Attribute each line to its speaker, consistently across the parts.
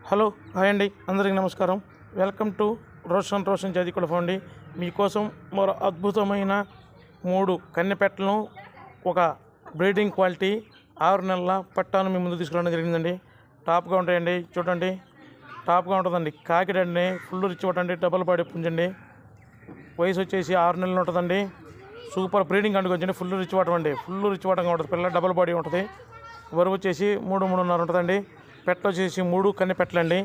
Speaker 1: Hello hi అండి, అందరికీ నమస్కారం. వెల్కమ్ టు రోషన్ జాతికుల ఫౌండి. మీకోసం మరో అద్భుతమైన 3 కన్నెపెట్టలను ఒక బ్రీడింగ్ క్వాలిటీ 6 నెలల పట్టాను మీ ముందు తీసుకురావడం జరిగిందండి. టాప్గా ఉంటాయండి, చూడండి. టాప్గా ఉంటుందండి. కాకిడండి, ఫుల్ రిచ్ పట్టండి, డబల్ బాడీ పుంజండి. వయసు వచ్చేసి 6 నెలలు ఉంటుందండి. సూపర్ బ్రీడింగ్ అండుకొచ్చండి. ఫుల్ రిచ్ వాటం అండి, ఫుల్ రిచ్ వాటంగా ఉంటుంది. పిల్ల డబల్ బాడీ ఉంటుంది. బరువు వచ్చేసి 3-3.5 ఉంటుందండి. పెట్టలు వచ్చేసి 3 కన్నెపెట్టలండి.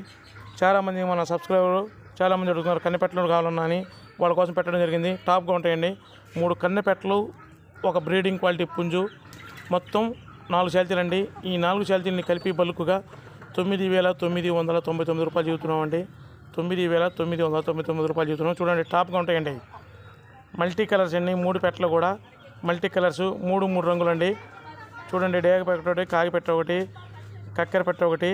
Speaker 1: చాలామంది మన సబ్స్క్రైబర్లు చాలామంది అడుగుతున్నారు కన్నెపెట్టలు కావాలన్నా అని, వాళ్ళ కోసం పెట్టడం జరిగింది. టాప్గా ఉంటాయండి. 3 కన్నెపెట్టలు, ఒక బ్రీడింగ్ క్వాలిటీ పుంజు, మొత్తం 4 శాల్తీలండి. ఈ 4 శాల్తీలని కలిపి బల్క్గా 9,999 రూపాయలు చెబుతున్నామండి. 9,999 రూపాయలు చెబుతున్నాం. చూడండి, టాప్గా ఉంటాయండి. మల్టీ కలర్స్ అండి. 3 పెట్టలు కూడా మల్టీ కలర్స్, 3 రంగులండి. చూడండి, డేగ పెట్ట ఒకటి, కాకి పెట్ట ఒకటి, కక్కెర పెట్ట ఒకటి,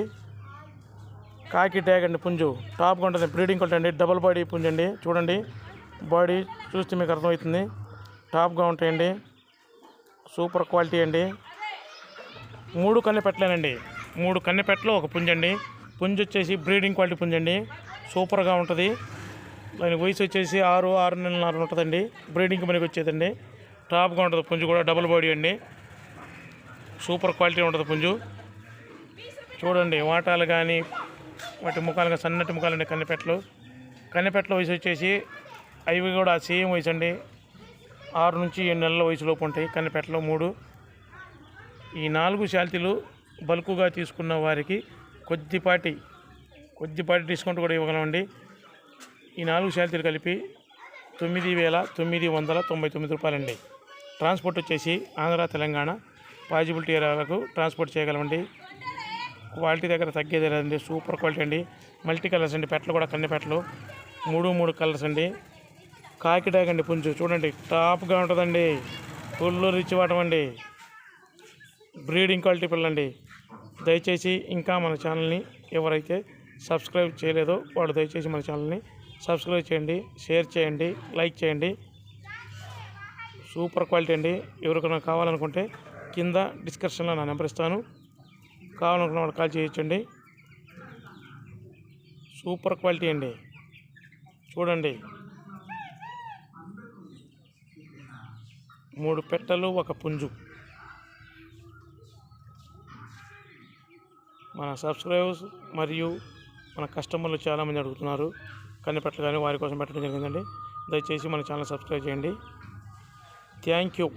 Speaker 1: కాకి ట్యాగ్ అండి పుంజు. టాప్గా ఉంటుంది. బ్రీడింగ్ క్వాలిటీ అండి. డబల్ బాడీ పుంజు అండి. చూడండి, బాడీ చూస్తే మీకు అర్థమవుతుంది. టాప్గా ఉంటాయండి. సూపర్ క్వాలిటీ అండి. 3 కన్నెపెట్టలేనండి. 3 కన్నెపెట్టలు, ఒక పుంజండి. పుంజు వచ్చేసి బ్రీడింగ్ క్వాలిటీ పుంజండి. సూపర్గా ఉంటుంది. దాని వయసు వచ్చేసి 6 నెలన్నర ఉంటుందండి. బ్రీడింగ్కి మనకి వచ్చేదండి. టాప్గా ఉంటుంది. పుంజు కూడా డబల్ బాడీ అండి. సూపర్ క్వాలిటీ ఉంటుంది పుంజు. చూడండి, వాటాలు కానీ వాటి ముఖాలుగా సన్నటి ముఖాలండి. కన్నెపెట్టల వయసు వచ్చేసి అవి కూడా సేమ్ వయసు అండి. 6 నుంచి 7 నెలల వయసులోపు ఉంటాయి కన్నెపెట్టలు 3. ఈ 4 శాల్తీలు బల్కుగా తీసుకున్న వారికి కొద్దిపాటి డిస్కౌంట్ కూడా ఇవ్వగలమండి. ఈ 4 శాల్తీలు కలిపి 9,999 రూపాయలండి. ట్రాన్స్పోర్ట్ వచ్చేసి ఆంధ్ర, తెలంగాణ పాజిబిలిటీ ఏరియాలకు ట్రాన్స్పోర్ట్ చేయగలమండి. క్వాలిటీ దగ్గర తగ్గేది లేదండి. సూపర్ క్వాలిటీ అండి. మల్టీ కలర్స్ అండి. పెట్టలు కూడా కన్నెపెట్టలు 3 కలర్స్ అండి. కాకి ట్యాగ్ అండి పుంజు. చూడండి, టాప్గా ఉంటుందండి. ఫుల్ రిచ్ వాటం అండి. బ్రీడింగ్ క్వాలిటీ పిల్లండి. దయచేసి ఇంకా మన ఛానల్ని ఎవరైతే సబ్స్క్రైబ్ చేయలేదో వాళ్ళు దయచేసి మన ఛానల్ని సబ్స్క్రైబ్ చేయండి, షేర్ చేయండి, లైక్ చేయండి. సూపర్ క్వాలిటీ అండి. ఎవరికైనా కావాలనుకుంటే కింద డిస్క్రిప్షన్లో నా నెంబర్ ఇస్తాను. కావాలనుకున్న వాళ్ళు కాల్ చేయొచ్చండి. సూపర్ క్వాలిటీ అండి. చూడండి, 3 పెట్టలు, ఒక పుంజు. మన సబ్స్క్రైబర్స్ మరియు మన కస్టమర్లు చాలామంది అడుగుతున్నారు కన్నెపెట్టలు కానీ, వారి కోసం పెట్టడం జరిగిందండి. దయచేసి మన ఛానల్ సబ్స్క్రైబ్ చేయండి. Thank you.